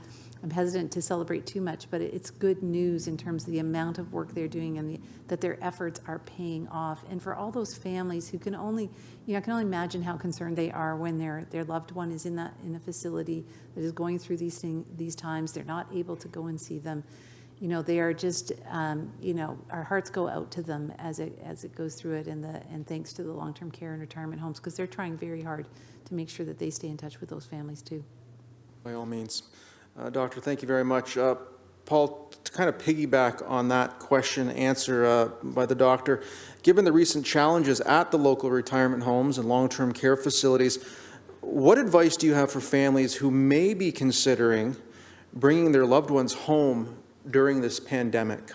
hesitant to celebrate too much, but it's good news in terms of the amount of work they're doing and that their efforts are paying off. And for all those families who can only, I can only imagine how concerned they are when their loved one is in a facility that is going through these times. They're not able to go and see them. They are just, our hearts go out to them as it goes through it, and thanks to the long-term care and retirement homes, because they're trying very hard to make sure that they stay in touch with those families too. By all means. Doctor, thank you very much. Paul, to kind of piggyback on that question answer by the doctor, given the recent challenges at the local retirement homes and long-term care facilities, what advice do you have for families who may be considering bringing their loved ones home during this pandemic?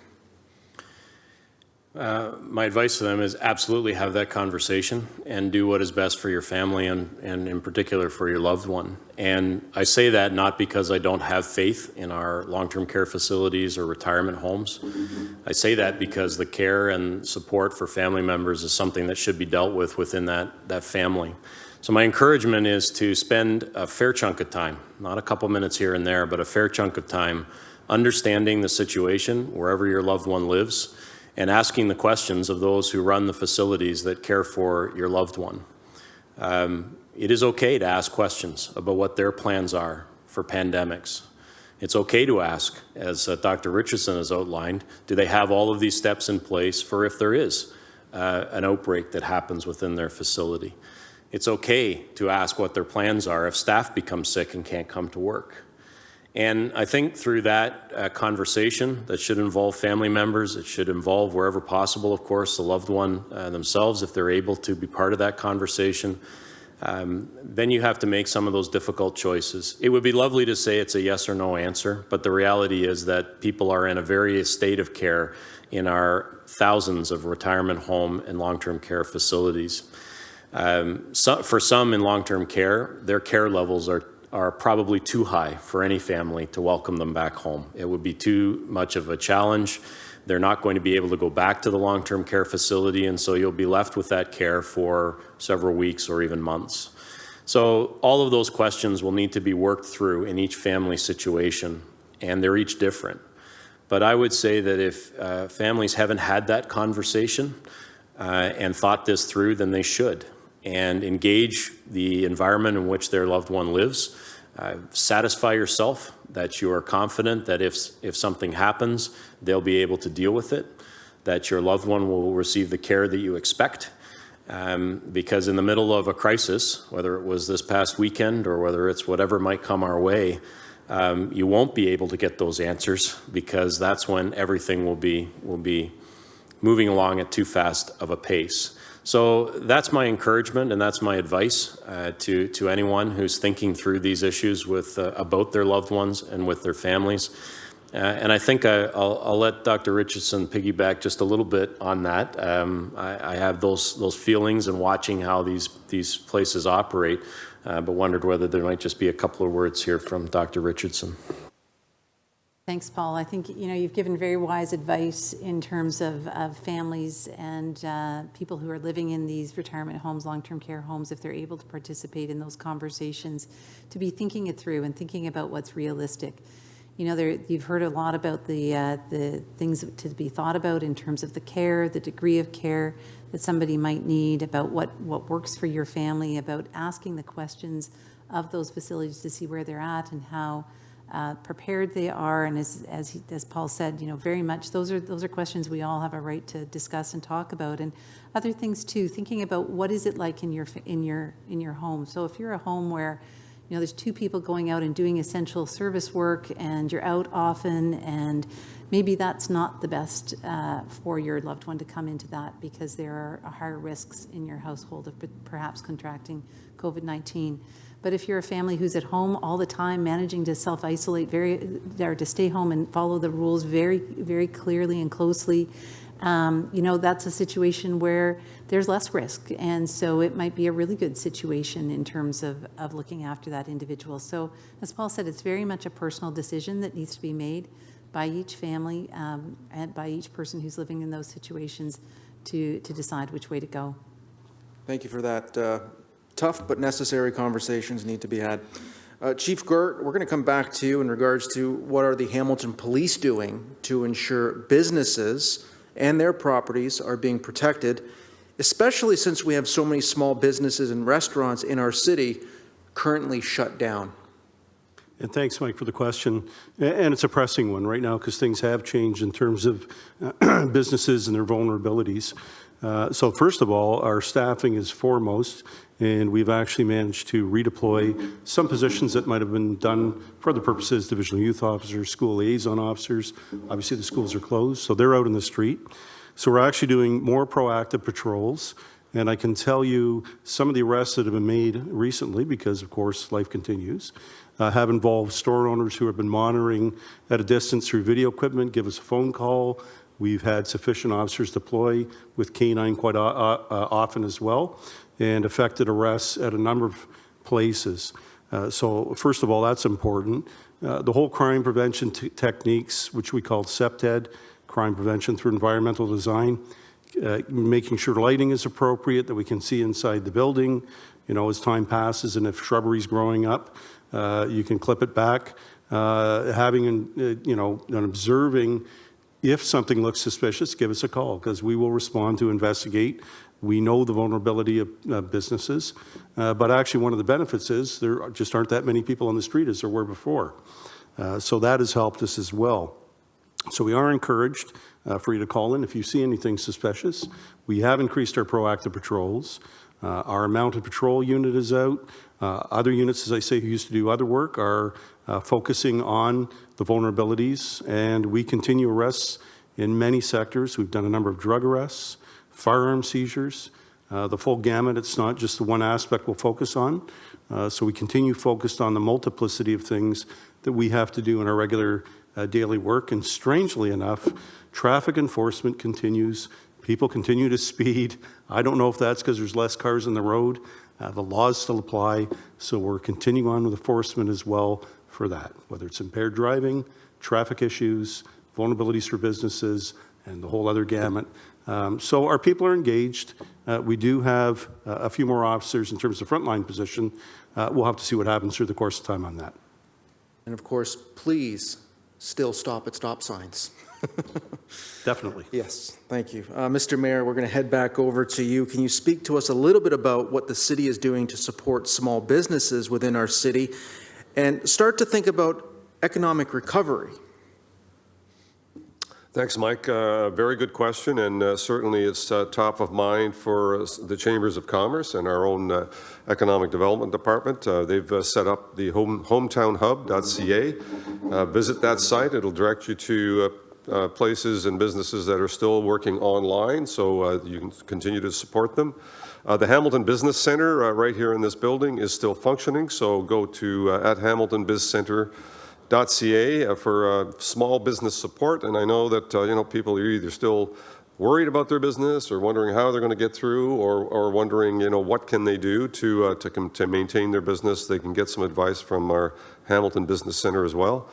My advice to them is absolutely have that conversation and do what is best for your family and in particular for your loved one. And I say that not because I don't have faith in our long-term care facilities or retirement homes. I say that because the care and support for family members is something that should be dealt with within that family. So my encouragement is to spend a fair chunk of time, not a couple minutes here and there, but a fair chunk of time understanding the situation wherever your loved one lives, and asking the questions of those who run the facilities that care for your loved one. It is okay to ask questions about what their plans are for pandemics. It's okay to ask, as Dr. Richardson has outlined, do they have all of these steps in place for if there is an outbreak that happens within their facility? It's okay to ask what their plans are if staff become sick and can't come to work. And I think through that conversation that should involve family members, it should involve wherever possible, of course, the loved one themselves, if they're able to be part of that conversation, then you have to make some of those difficult choices. It would be lovely to say it's a yes or no answer, but the reality is that people are in a various state of care in our thousands of retirement home and long-term care facilities. For some in long-term care, their care levels are probably too high for any family to welcome them back home. It would be too much of a challenge. They're not going to be able to go back to the long-term care facility, and so you'll be left with that care for several weeks or even months. So all of those questions will need to be worked through in each family situation, and they're each different. But I would say that if families haven't had that conversation and thought this through, then they should, and engage the environment in which their loved one lives. Satisfy yourself that you are confident that if something happens, they'll be able to deal with it, that your loved one will receive the care that you expect. Because in the middle of a crisis, whether it was this past weekend or whether it's whatever might come our way, you won't be able to get those answers, because that's when everything will be moving along at too fast of a pace. So that's my encouragement, and that's my advice to anyone who's thinking through these issues about their loved ones and with their families. And I think I'll let Dr. Richardson piggyback just a little bit on that. I have those feelings and watching how these places operate, but wondered whether there might just be a couple of words here from Dr. Richardson. Thanks, Paul. I think you've given very wise advice in terms of families and people who are living in these retirement homes, long-term care homes, if they're able to participate in those conversations, to be thinking it through and thinking about what's realistic. You've heard a lot about the things to be thought about in terms of the care, the degree of care that somebody might need, about what works for your family, about asking the questions of those facilities to see where they're at and how prepared they are, and as Paul said, very much those are questions we all have a right to discuss and talk about, and other things too. Thinking about what is it like in your home. So if you're a home where there's two people going out and doing essential service work, and you're out often, and maybe that's not the best for your loved one to come into that, because there are higher risks in your household of perhaps contracting COVID-19. But if you're a family who's at home all the time, managing to self-isolate or to stay home and follow the rules very, very clearly and closely, that's a situation where there's less risk. And so it might be a really good situation in terms of looking after that individual. So as Paul said, it's very much a personal decision that needs to be made by each family and by each person who's living in those situations to decide which way to go. Thank you for that. Tough but necessary conversations need to be had. Chief Gert, we're going to come back to you in regards to what are the Hamilton Police doing to ensure businesses and their properties are being protected, especially since we have so many small businesses and restaurants in our city currently shut down. And thanks, Mike, for the question. And it's a pressing one right now because things have changed in terms of businesses and their vulnerabilities. So first of all, our staffing is foremost, and we've actually managed to redeploy some positions that might have been done for other purposes, divisional youth officers, school liaison officers. Obviously, the schools are closed, so they're out in the street. So we're actually doing more proactive patrols. And I can tell you some of the arrests that have been made recently, because of course life continues, have involved store owners who have been monitoring at a distance through video equipment, give us a phone call. We've had sufficient officers deploy with K9 quite often as well, and effected arrests at a number of places. So first of all, that's important. The whole crime prevention techniques, which we call CPTED, crime prevention through environmental design, making sure lighting is appropriate, that we can see inside the building, as time passes, and if shrubbery's growing up, you can clip it back. Having, and observing, if something looks suspicious, give us a call, because we will respond to investigate. We know the vulnerability of businesses, but actually one of the benefits is there just aren't that many people on the street as there were before. So that has helped us as well. So we are encouraged for you to call in if you see anything suspicious. We have increased our proactive patrols. Our mounted patrol unit is out. Other units, as I say, who used to do other work are focusing on the vulnerabilities, and we continue arrests in many sectors. We've done a number of drug arrests, firearm seizures, the full gamut. It's not just the one aspect we'll focus on. So we continue focused on the multiplicity of things that we have to do in our regular daily work. And strangely enough, traffic enforcement continues. People continue to speed. I don't know if that's because there's less cars on the road. The laws still apply. So we're continuing on with enforcement as well for that, whether it's impaired driving, traffic issues, vulnerabilities for businesses, and the whole other gamut. So our people are engaged. We do have a few more officers in terms of frontline position. We'll have to see what happens through the course of time on that. And of course, please still stop at stop signs. Definitely. Yes, thank you. Mr. Mayor, we're going to head back over to you. Can you speak to us a little bit about what the city is doing to support small businesses within our city and start to think about economic recovery? Thanks, Mike. Very good question, and certainly it's top of mind for the Chambers of Commerce and our own Economic Development Department. They've set up the hometownhub.ca. Visit that site. It'll direct you to places and businesses that are still working online, so you can continue to support them. The Hamilton Business Center right here in this building is still functioning, so go to at Hamilton Biz Center .ca for small business support. And I know that people are either still worried about their business or wondering how they're going to get through, or wondering what can they do to maintain their business. They can get some advice from our Hamilton Business Center as well.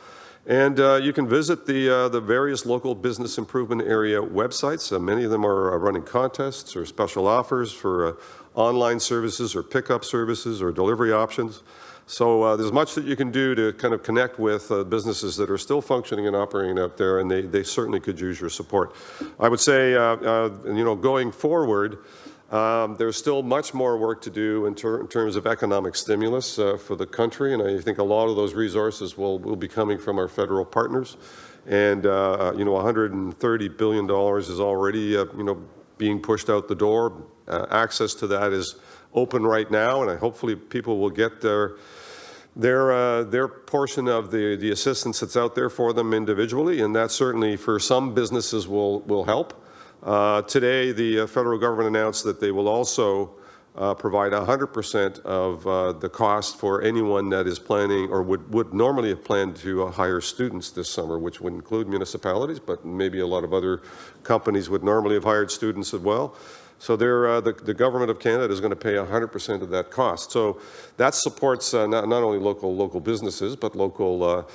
And you can visit the various local business improvement area websites. Many of them are running contests or special offers for online services or pickup services or delivery options. So there's much that you can do to kind of connect with businesses that are still functioning and operating out there, and they certainly could use your support. I would say, going forward, There's still much more work to do in terms of economic stimulus for the country, and I think a lot of those resources will be coming from our federal partners. And, $130 billion is already, being pushed out the door. Access to that is open right now, and hopefully people will get their portion of the assistance that's out there for them individually, and that certainly for some businesses will help. Today, the federal government announced that they will also provide 100% of the cost for anyone that is planning or would normally have planned to hire students this summer, which would include municipalities, but maybe a lot of other companies would normally have hired students as well. So the government of Canada is going to pay 100% of that cost. So that supports not only local businesses, but local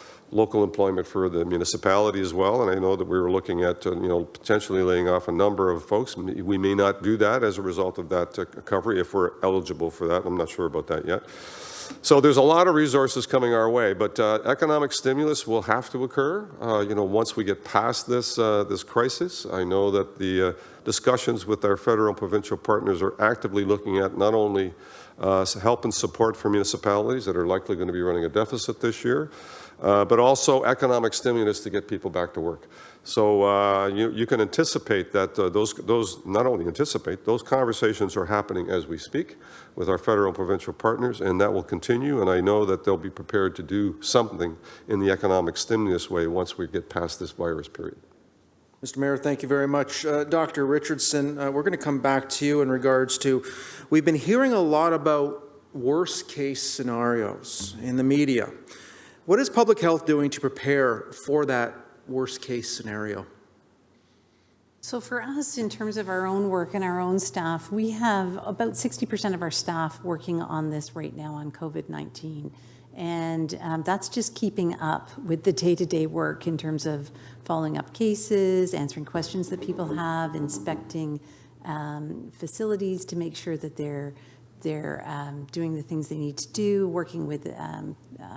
employment for the municipality as well. And I know that we were looking at potentially laying off a number of folks. We may not do that as a result of that recovery if we're eligible for that. I'm not sure about that yet. So there's a lot of resources coming our way, but economic stimulus will have to occur. Once we get past this crisis. I know that the discussions with our federal and provincial partners are actively looking at not only help and support for municipalities that are likely going to be running a deficit this year, but also economic stimulus to get people back to work. So you can anticipate that those conversations are happening as we speak with our federal and provincial partners, and that will continue. And I know that they'll be prepared to do something in the economic stimulus way once we get past this virus period. Mr. Mayor, thank you very much. Dr. Richardson, we're going to come back to you in regards to, we've been hearing a lot about worst case scenarios in the media. What is public health doing to prepare for that worst case scenario? So for us, in terms of our own work and our own staff, we have about 60% of our staff working on this right now on COVID-19. And that's just keeping up with the day-to-day work in terms of following up cases, answering questions that people have, inspecting facilities to make sure that they're doing the things they need to do, working with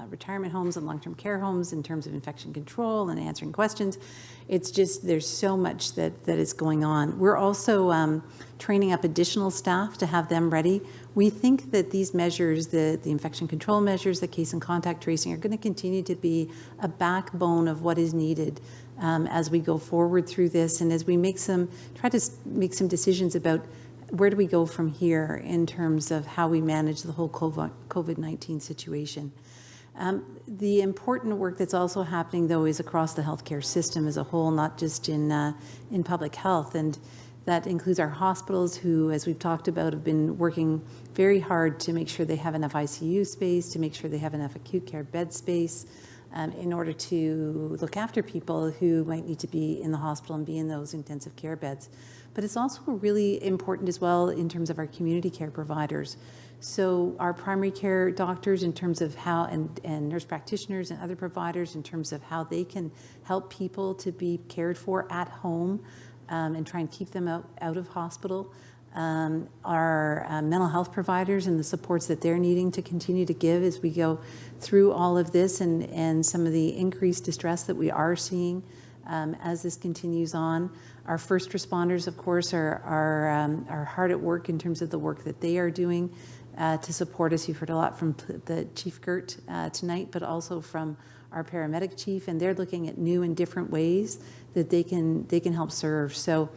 retirement homes and long-term care homes in terms of infection control and answering questions. It's just, there's so much that is going on. We're also training up additional staff to have them ready. We think that these measures, the infection control measures, the case and contact tracing, are going to continue to be a backbone of what is needed as we go forward through this, and as we try to make some decisions about where do we go from here in terms of how we manage the whole COVID-19 situation. The important work that's also happening, though, is across the healthcare system as a whole, not just in public health. And that includes our hospitals who, as we've talked about, have been working very hard to make sure they have enough ICU space, to make sure they have enough acute care bed space in order to look after people who might need to be in the hospital and be in those intensive care beds. But it's also really important as well in terms of our community care providers. So our primary care doctors in terms of how, and nurse practitioners and other providers in terms of how they can help people to be cared for at home and try and keep them out of hospital. Our mental health providers and the supports that they're needing to continue to give as we go through all of this and some of the increased distress that we are seeing as this continues on. Our first responders, of course, are hard at work in terms of the work that they are doing to support us. You've heard a lot from the Chief Gert tonight, but also from our paramedic chief, and they're looking at new and different ways that they can help serve. So,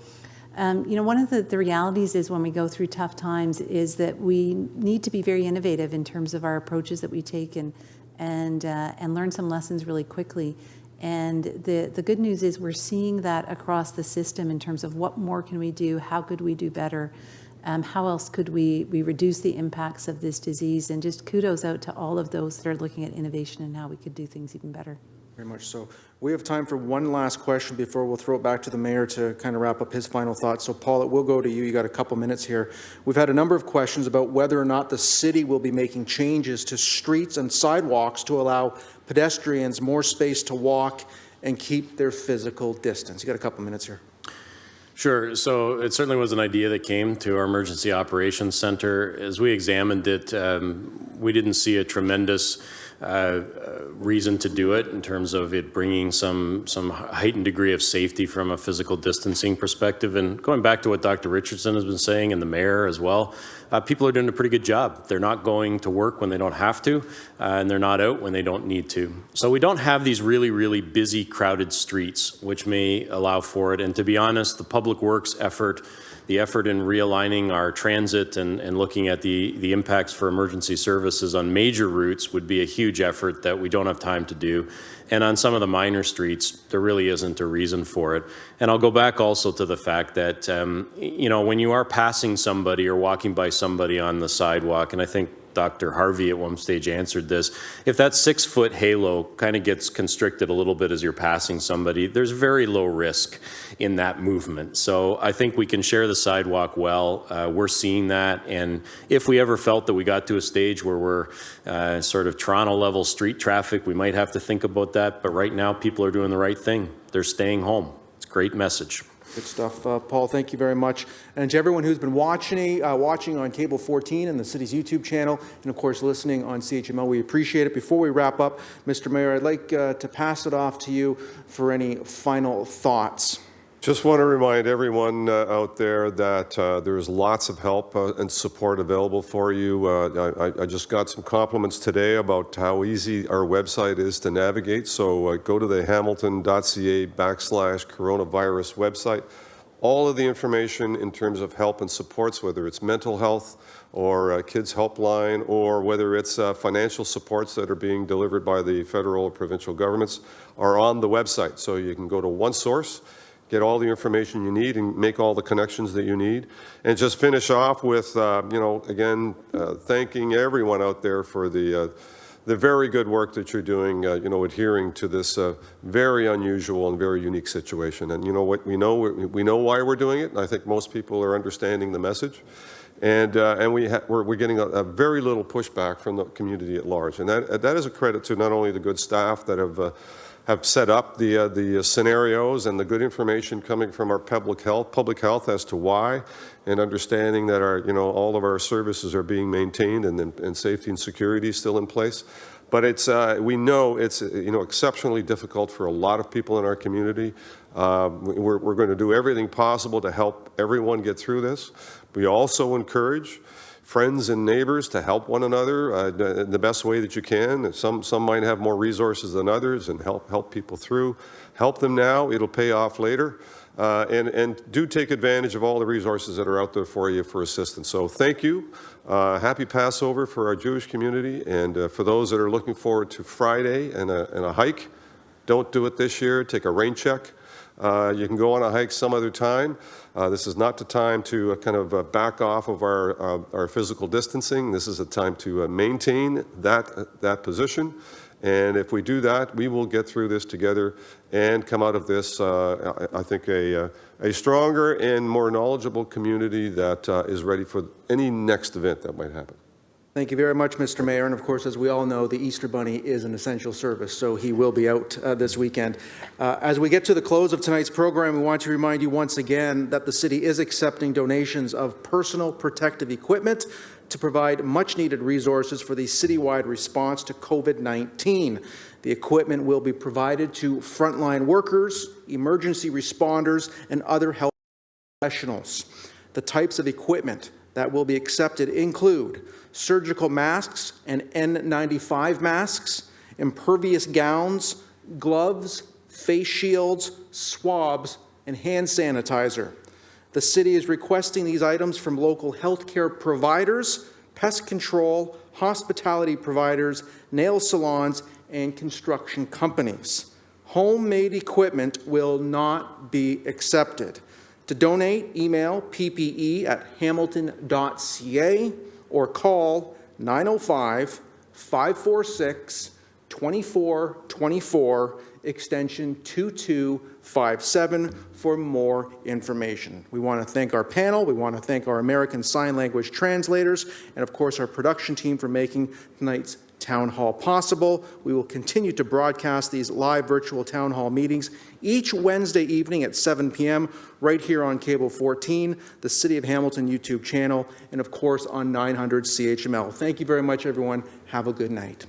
one of the realities is when we go through tough times is that we need to be very innovative in terms of our approaches that we take and learn some lessons really quickly. And the good news is we're seeing that across the system in terms of what more can we do, how could we do better, how else could we reduce the impacts of this disease, and just kudos out to all of those that are looking at innovation and how we could do things even better. Very much so. We have time for one last question before we'll throw it back to the mayor to kind of wrap up his final thoughts. So Paul, it will go to you. You got a couple minutes here. We've had a number of questions about whether or not the city will be making changes to streets and sidewalks to allow pedestrians more space to walk and keep their physical distance. You got a couple minutes here. Sure. So it certainly was an idea that came to our Emergency Operations Center. As we examined it, we didn't see a tremendous reason to do it in terms of it bringing some heightened degree of safety from a physical distancing perspective. And going back to what Dr. Richardson has been saying, and the mayor as well, people are doing a pretty good job. They're not going to work when they don't have to, and they're not out when they don't need to. So we don't have these really, really busy, crowded streets, which may allow for it. And to be honest, the public works effort, the effort in realigning our transit and looking at the impacts for emergency services on major routes would be a huge effort that we don't have time to do. And on some of the minor streets, there really isn't a reason for it. And I'll go back also to the fact that, you know, when you are passing somebody or walking by somebody on the sidewalk, and I think Dr. Harvey at one stage answered this, if that 6-foot halo kind of gets constricted a little bit as you're passing somebody, there's very low risk in that movement. So I think we can share the sidewalk well. We're seeing that. And if we ever felt that we got to a stage where we're sort of Toronto level street traffic, we might have to think about that. But right now, people are doing the right thing. They're staying home. It's a great message. Good stuff, Paul. Thank you very much. And to everyone who's been watching on Cable 14 and the city's YouTube channel, and of course listening on CHML, we appreciate it. Before we wrap up, Mr. Mayor, I'd like to pass it off to you for any final thoughts. Just want to remind everyone out there that there's lots of help and support available for you. I just got some compliments today about how easy our website is to navigate. So go to the hamilton.ca/coronavirus website. All of the information in terms of help and supports, whether it's mental health or kids helpline, or whether it's financial supports that are being delivered by the federal or provincial governments, are on the website. So you can go to one source, get all the information you need, and make all the connections that you need. And just finish off with, you know, again, thanking everyone out there for the very good work that you're doing, you know, adhering to this very unusual and very unique situation. And you know what, we know why we're doing it, and I think most people are understanding the message. And we're getting a very little pushback from the community at large. And that is a credit to not only the good staff that have set up the scenarios and the good information coming from our public health as to why, and understanding that all of our services are being maintained and safety and security is still in place. But we know it's exceptionally difficult for a lot of people in our community. We're going to do everything possible to help everyone get through this. We also encourage friends and neighbors to help one another the best way that you can. Some might have more resources than others, and help people through. Help them now, it'll pay off later. And do take advantage of all the resources that are out there for you for assistance. So thank you. Happy Passover for our Jewish community, and for those that are looking forward to Friday and a hike, don't do it this year. Take a rain check. You can go on a hike some other time. This is not the time to kind of back off of our physical distancing. This is a time to maintain that position. And if we do that, we will get through this together and come out of this, I think, a stronger and more knowledgeable community that is ready for any next event that might happen. Thank you very much, Mr. Mayor. And of course, as we all know, the Easter Bunny is an essential service, so he will be out this weekend. As we get to the close of tonight's program, we want to remind you once again that the city is accepting donations of personal protective equipment to provide much-needed resources for the citywide response to COVID-19. The equipment will be provided to frontline workers, emergency responders, and other health professionals. The types of equipment that will be accepted include surgical masks and N95 masks, impervious gowns, gloves, face shields, swabs, and hand sanitizer. The city is requesting these items from local healthcare providers, pest control, hospitality providers, nail salons, and construction companies. Homemade equipment will not be accepted. To donate, email ppe@hamilton.ca or call 905-546-2424, extension 2257 for more information. We want to thank our panel. We want to thank our American Sign Language translators, and of course our production team for making tonight's Town Hall possible. We will continue to broadcast these live virtual Town Hall meetings each Wednesday evening at 7 p.m. right here on Cable 14, the City of Hamilton YouTube channel, and of course on 900 CHML. Thank you very much, everyone. Have a good night.